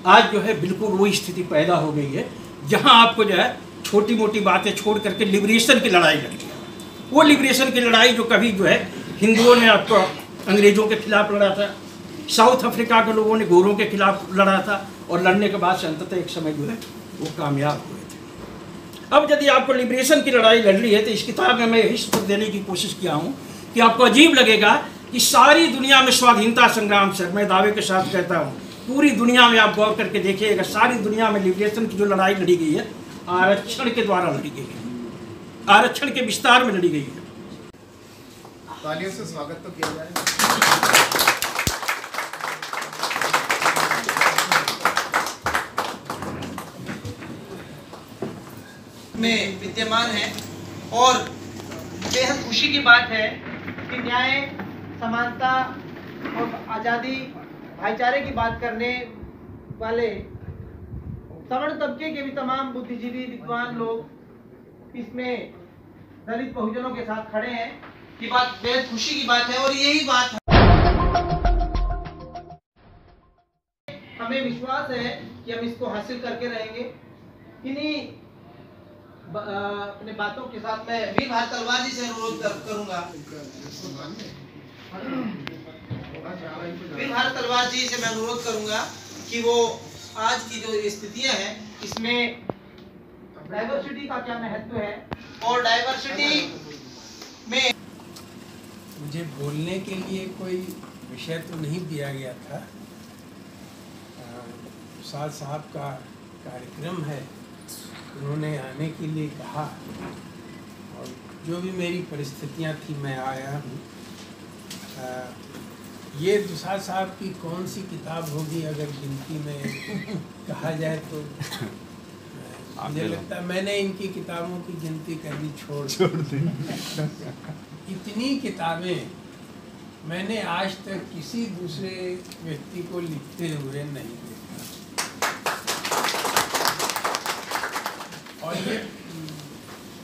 आज जो है बिल्कुल वही स्थिति पैदा हो गई है जहाँ आपको जो है छोटी मोटी बातें छोड़ करके लिबरेशन की लड़ाई लड़नी है। वो लिबरेशन की लड़ाई जो कभी जो है हिंदुओं ने आपको अंग्रेज़ों के खिलाफ लड़ा था, साउथ अफ्रीका के लोगों ने गोरों के खिलाफ लड़ा था, और लड़ने के बाद से अंततः एक समय जो है वो कामयाब हुए थे। अब यदि आपको लिबरेशन की लड़ाई लड़नी है तो इस किताब में मैं यही सूत्र देने की कोशिश किया हूँ कि आपको अजीब लगेगा कि सारी दुनिया में स्वाधीनता संग्राम से, मैं दावे के साथ कहता हूँ, पूरी दुनिया में आप गौर करके देखिएगा, सारी दुनिया में लिबरेशन की जो लड़ाई लड़ी गई है आरक्षण के द्वारा लड़ी गई है, आरक्षण के विस्तार में लड़ी गई है। तालियों से स्वागत तो किया जाए। में विद्यमान है, और बेहद खुशी की बात है कि न्याय, समानता और आज़ादी, भाईचारे की बात करने वाले सवर्ण तबके के भी तमाम बुद्धिजीवी विद्वान लोग इसमें दलित बहुजनों के साथ खड़े हैं। ये बात बेहद खुशी की बात है, और यही बात है, हमें विश्वास है कि हम इसको हासिल करके रहेंगे। इन्हीं अपने बातों के साथ मैं वीर भारत तलवार जी से अनुरोध करूंगा, वीर भारत तलवार जी से मैं अनुरोध करूंगा कि वो आज की जो स्थितियां हैं इसमें डाइवर्सिटी का क्या महत्व है, और डाइवर्सिटी में मुझे बोलने के लिए कोई विषय तो नहीं दिया गया था। उस्ताद साहब का कार्यक्रम है, उन्होंने आने के लिए कहा, और जो भी मेरी परिस्थितियां थी मैं आया हूँ। ये दुसाद साहब की कौन सी किताब होगी अगर गिनती में कहा जाए तो मुझे लगता है मैंने इनकी किताबों की गिनती करनी छोड़ दी। इतनी किताबें मैंने आज तक किसी दूसरे व्यक्ति को लिखते हुए नहीं देखा। और ये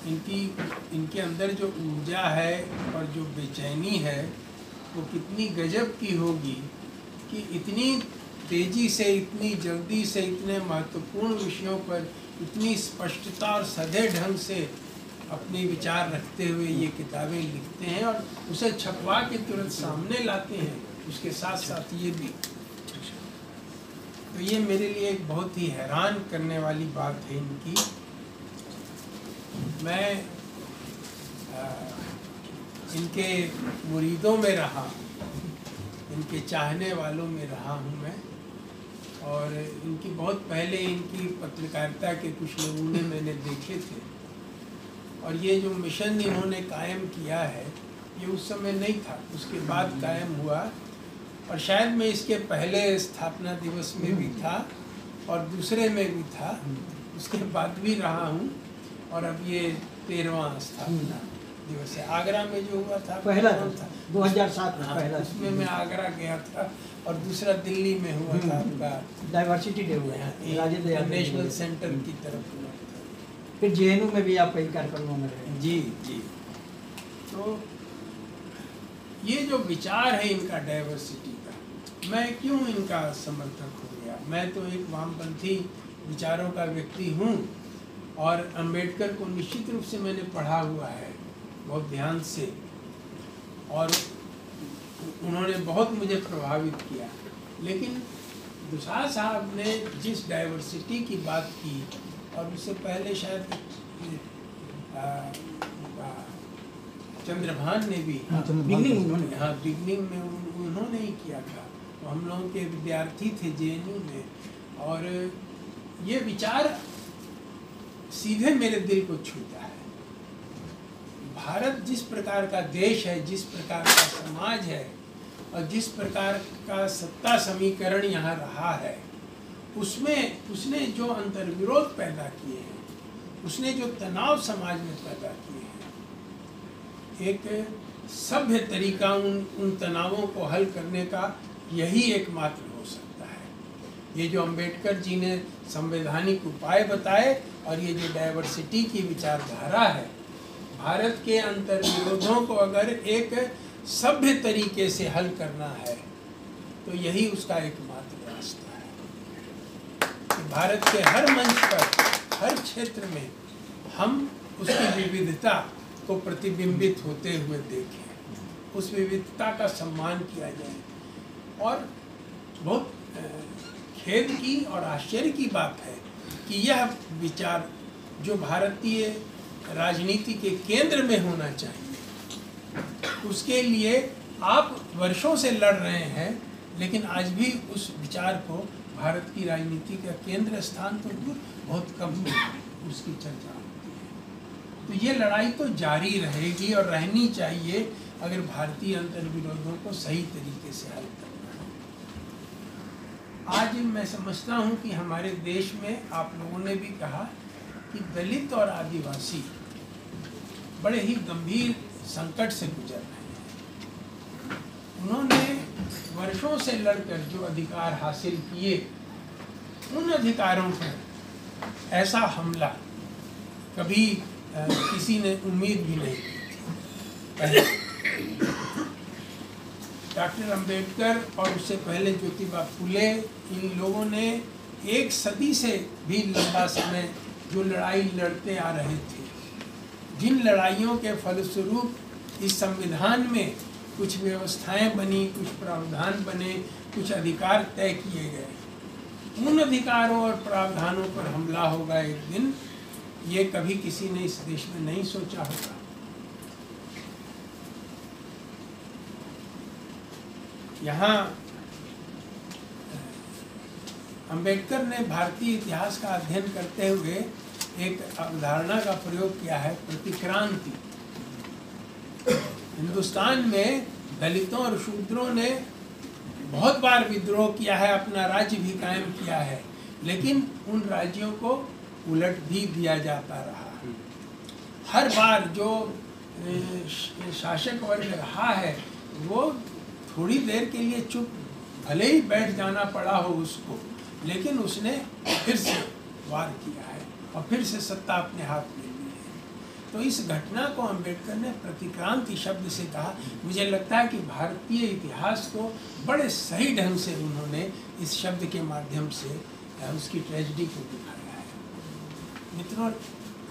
इनके अंदर जो ऊर्जा है और जो बेचैनी है वो कितनी गजब की होगी कि इतनी तेजी से, इतनी जल्दी से, इतने महत्वपूर्ण विषयों पर इतनी स्पष्टता और सधे ढंग से अपने विचार रखते हुए ये किताबें लिखते हैं और उसे छपवा के तुरंत सामने लाते हैं। उसके साथ साथ ये भी, तो ये मेरे लिए एक बहुत ही हैरान करने वाली बात है इनकी। मैं इनके मुरीदों में रहा, इनके चाहने वालों में रहा हूँ मैं, और इनकी बहुत पहले इनकी पत्रकारिता के कुछ नमूने मैंने देखे थे। और ये जो मिशन इन्होंने कायम किया है ये उस समय नहीं था, उसके बाद कायम हुआ। और शायद मैं इसके पहले स्थापना दिवस में भी था और दूसरे में भी था, उसके बाद भी रहा हूँ। और अब ये 13वां स्थापना दिवस है। आगरा में जो हुआ था पहला था 2007 में, पहला उसमें मैं आगरा गया था, और दूसरा दिल्ली में हुआ था आपका डाइवर्सिटी डे हुआ है राजेंद्र नेशनल सेंटर की तरफ हुआ था। फिर जेएनयू में भी आप कई कार्यक्रमों में रहे। जी जी। तो ये जो विचार है इनका डाइवर्सिटी का, मैं क्यों इनका समर्थक हो गया? मैं तो एक वामपंथी विचारों का व्यक्ति हूँ और अंबेडकर को निश्चित रूप से मैंने पढ़ा हुआ है बहुत ध्यान से, और उन्होंने बहुत मुझे प्रभावित किया। लेकिन दुसाध साहब ने जिस डाइवर्सिटी की बात की, और उससे पहले शायद चंद्रभान ने भी बिगनिंग में उन्होंने ही किया था। तो हम लोगों के विद्यार्थी थे जेएनयू में, और ये विचार सीधे मेरे दिल को छूता है। भारत जिस प्रकार का देश है, जिस प्रकार का समाज है, और जिस प्रकार का सत्ता समीकरण यहाँ रहा है, उसमें उसने जो अंतर्विरोध पैदा किए हैं, उसने जो तनाव समाज में पैदा किए हैं, एक सभ्य तरीका उन तनावों को हल करने का यही एकमात्र हो सकता है। ये जो अंबेडकर जी ने संवैधानिक उपाय बताए, और ये जो डाइवर्सिटी की विचारधारा है, भारत के अंतर्विरोधों को अगर एक सभ्य तरीके से हल करना है तो यही उसका एकमात्र रास्ता है कि भारत के हर मंच पर, हर क्षेत्र में हम उसकी विविधता को प्रतिबिंबित होते हुए देखें, उस विविधता का सम्मान किया जाए। और बहुत खेद की और आश्चर्य की बात है कि यह विचार जो भारतीय राजनीति के केंद्र में होना चाहिए, उसके लिए आप वर्षों से लड़ रहे हैं, लेकिन आज भी उस विचार को भारत की राजनीति का केंद्र स्थान तो दूर, बहुत कम उसकी चर्चा होती है। तो ये लड़ाई तो जारी रहेगी और रहनी चाहिए अगर भारतीय अंतर्विरोधों को सही तरीके से हल करना है। आज मैं समझता हूँ कि हमारे देश में, आप लोगों ने भी कहा कि दलित और आदिवासी बड़े ही गंभीर संकट से गुजर रहे हैं। उन्होंने वर्षों से लड़कर जो अधिकार हासिल किए, उन अधिकारों पर ऐसा हमला कभी किसी ने उम्मीद भी नहीं की थी। डॉक्टर अंबेडकर और उससे पहले ज्योतिबा फुले, इन लोगों ने एक सदी से भी लंबा समय जो लड़ाई लड़ते आ रहे थे, जिन लड़ाइयों के फलस्वरूप इस संविधान में कुछ व्यवस्थाएं बनी, कुछ प्रावधान बने, कुछ अधिकार तय किए गए, उन अधिकारों और प्रावधानों पर हमला होगा एक दिन, ये कभी किसी ने इस देश में नहीं सोचा होगा। यहाँ अंबेडकर ने भारतीय इतिहास का अध्ययन करते हुए एक अवधारणा का प्रयोग किया है, प्रतिक्रांति। हिंदुस्तान में दलितों और शूद्रों ने बहुत बार विद्रोह किया है, अपना राज्य भी कायम किया है, लेकिन उन राज्यों को उलट भी दिया जाता रहा। हर बार जो शासक वर्ग रहा है वो थोड़ी देर के लिए चुप, भले ही बैठ जाना पड़ा हो उसको, लेकिन उसने फिर से वार किया है और फिर से सत्ता अपने हाथ में ली है। तो इस घटना को अम्बेडकर ने प्रतिक्रांति शब्द से कहा। मुझे लगता है कि भारतीय इतिहास को बड़े सही ढंग से उन्होंने इस शब्द के माध्यम से उसकी ट्रेजेडी को दिखाया है। मित्रों,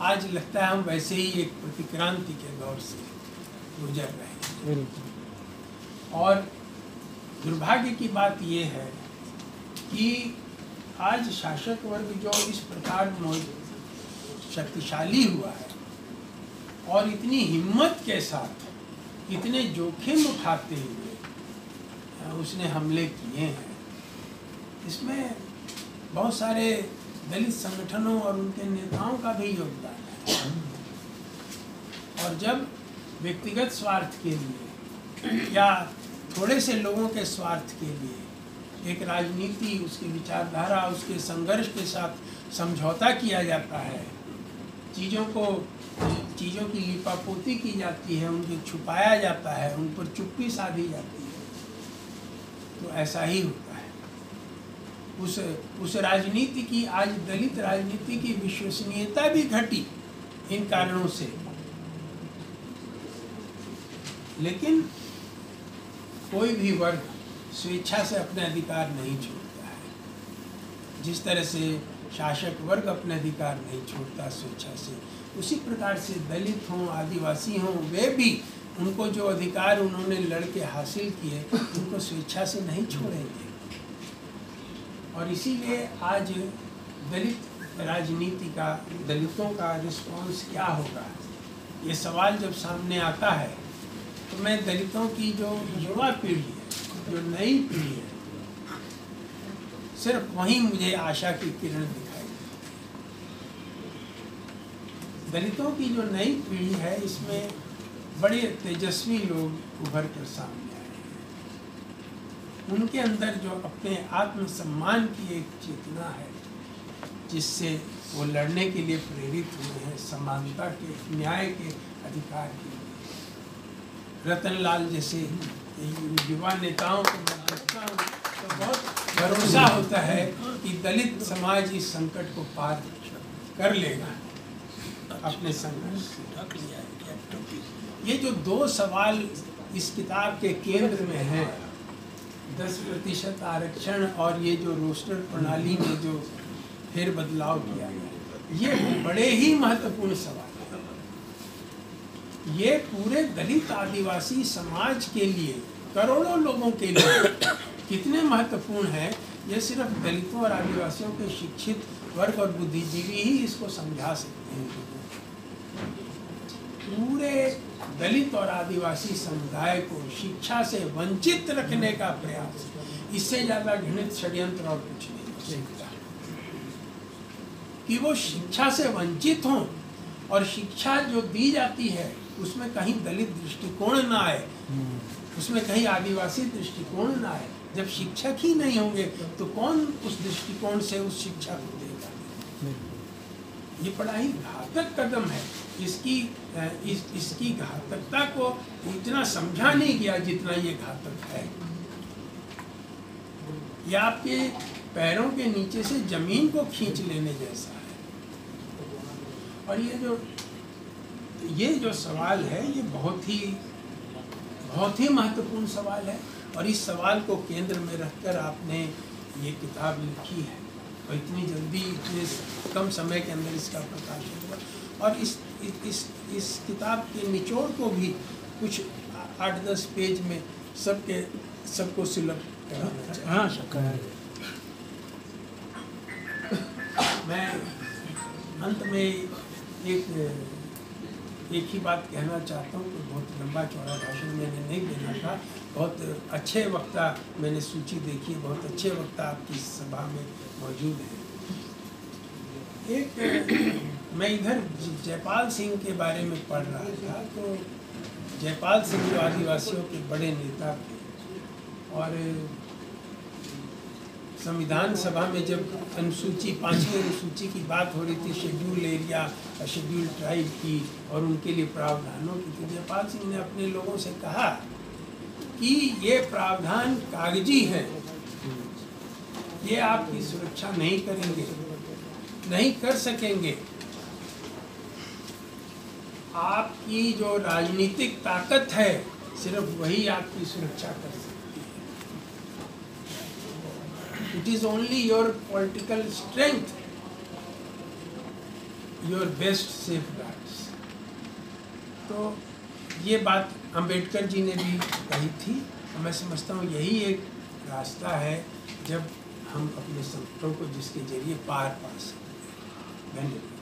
आज लगता है हम वैसे ही एक प्रतिक्रांति के दौर से गुजर रहे हैं। और दुर्भाग्य की बात ये है कि आज शासक वर्ग जो इस प्रकार शक्तिशाली हुआ है और इतनी हिम्मत के साथ इतने जोखिम उठाते हुए उसने हमले किए हैं, इसमें बहुत सारे दलित संगठनों और उनके नेताओं का भी योगदान है। और जब व्यक्तिगत स्वार्थ के लिए या थोड़े से लोगों के स्वार्थ के लिए एक राजनीति, उसकी विचारधारा, उसके संघर्ष के साथ समझौता किया जाता है, चीज़ों की लिपापोती की जाती है, उनको छुपाया जाता है, उन पर चुप्पी साधी जाती है, तो ऐसा ही होता है। उस राजनीति की, आज दलित राजनीति की विश्वसनीयता भी घटी इन कारणों से। लेकिन कोई भी वर्ग स्वेच्छा से अपने अधिकार नहीं छोड़ता है। जिस तरह से शासक वर्ग अपने अधिकार नहीं छोड़ता स्वेच्छा से, उसी प्रकार से दलित हों, आदिवासी हों, वे भी उनको जो अधिकार उन्होंने लड़के हासिल किए उनको स्वेच्छा से नहीं छोड़ेंगे। और इसीलिए आज दलित राजनीति का, दलितों का रिस्पॉन्स क्या होगा, ये सवाल जब सामने आता है तो मैं दलितों की जो युवा पीढ़ी है, जो नई पीढ़ी है, सिर्फ वहीं मुझे आशा की किरण दिखाई देती। दलितों की जो नई पीढ़ी है, इसमें बड़े तेजस्वी लोग उभर कर सामने आए हैं। उनके अंदर जो अपने आत्मसम्मान की एक चेतना है, जिससे वो लड़ने के लिए प्रेरित हुए हैं, समानता के, न्याय के अधिकार के लिए। रतनलाल जैसे युवा नेताओं को मैं देखता हूँ तो बहुत भरोसा होता है कि दलित समाज इस संकट को पार कर लेगा अपने संघर्ष से। ये जो दो सवाल इस किताब के केंद्र में हैं, 10% आरक्षण और ये जो रोस्टर प्रणाली में जो फिर बदलाव किया गया, ये बड़े ही महत्वपूर्ण सवाल है। ये पूरे दलित आदिवासी समाज के लिए, करोड़ों लोगों के लिए कितने महत्वपूर्ण है, ये सिर्फ दलितों और आदिवासियों के शिक्षित वर्ग और बुद्धिजीवी ही इसको समझा सकते हैं। पूरे दलित और आदिवासी समुदाय को शिक्षा से वंचित रखने का प्रयास, इससे ज़्यादा घृणित षड्यंत्र और कुछ नहीं हो सकता। कि वो शिक्षा से वंचित हों और शिक्षा जो दी जाती है उसमें कहीं दलित दृष्टिकोण ना आए, उसमें कहीं आदिवासी दृष्टिकोण ना आए। जब शिक्षक ही नहीं होंगे तो कौन उस दृष्टिकोण से उस शिक्षा को देगा? ये बड़ा ही घातक कदम है। इसकी घातकता को इतना समझा नहीं गया जितना ये घातक है। ये आपके पैरों के नीचे से जमीन को खींच लेने जैसा है। और ये जो सवाल है, ये बहुत ही महत्वपूर्ण सवाल है। और इस सवाल को केंद्र में रखकर आपने ये किताब लिखी है और इतनी जल्दी, इतने कम समय के अंदर इसका प्रकाशन हुआ। और इस किताब के निचोड़ को भी कुछ 8-10 पेज में सबको सुलभ कराना चाहिए। हाँ, सकता मैं अंत में एक ही बात कहना चाहता हूँ कि बहुत लंबा चौड़ा भाषण मैंने नहीं देना था। बहुत अच्छे वक्ता मैंने सूची देखी, बहुत अच्छे वक्ता आपकी सभा में मौजूद हैं। मैं इधर जयपाल सिंह के बारे में पढ़ रहा था, तो जयपाल सिंह जो आदिवासियों के बड़े नेता थे, और संविधान सभा में जब अनुसूची 5वीं अनुसूची की बात हो रही थी, शेड्यूल एरिया और शेड्यूल ट्राइब की और उनके लिए प्रावधानों की, तो जयपाल सिंह ने अपने लोगों से कहा कि ये प्रावधान कागजी है, ये आपकी सुरक्षा नहीं करेंगे, नहीं कर सकेंगे। आपकी जो राजनीतिक ताकत है सिर्फ वही आपकी सुरक्षा कर सकती है। It is only your political strength your best safeguards. तो ये बात अंबेडकर जी ने भी कही थी। मैं समझता हूँ यही एक रास्ता है जब हम अपने संकटों को जिसके जरिए पार पा सकते हैं। धन्यवाद।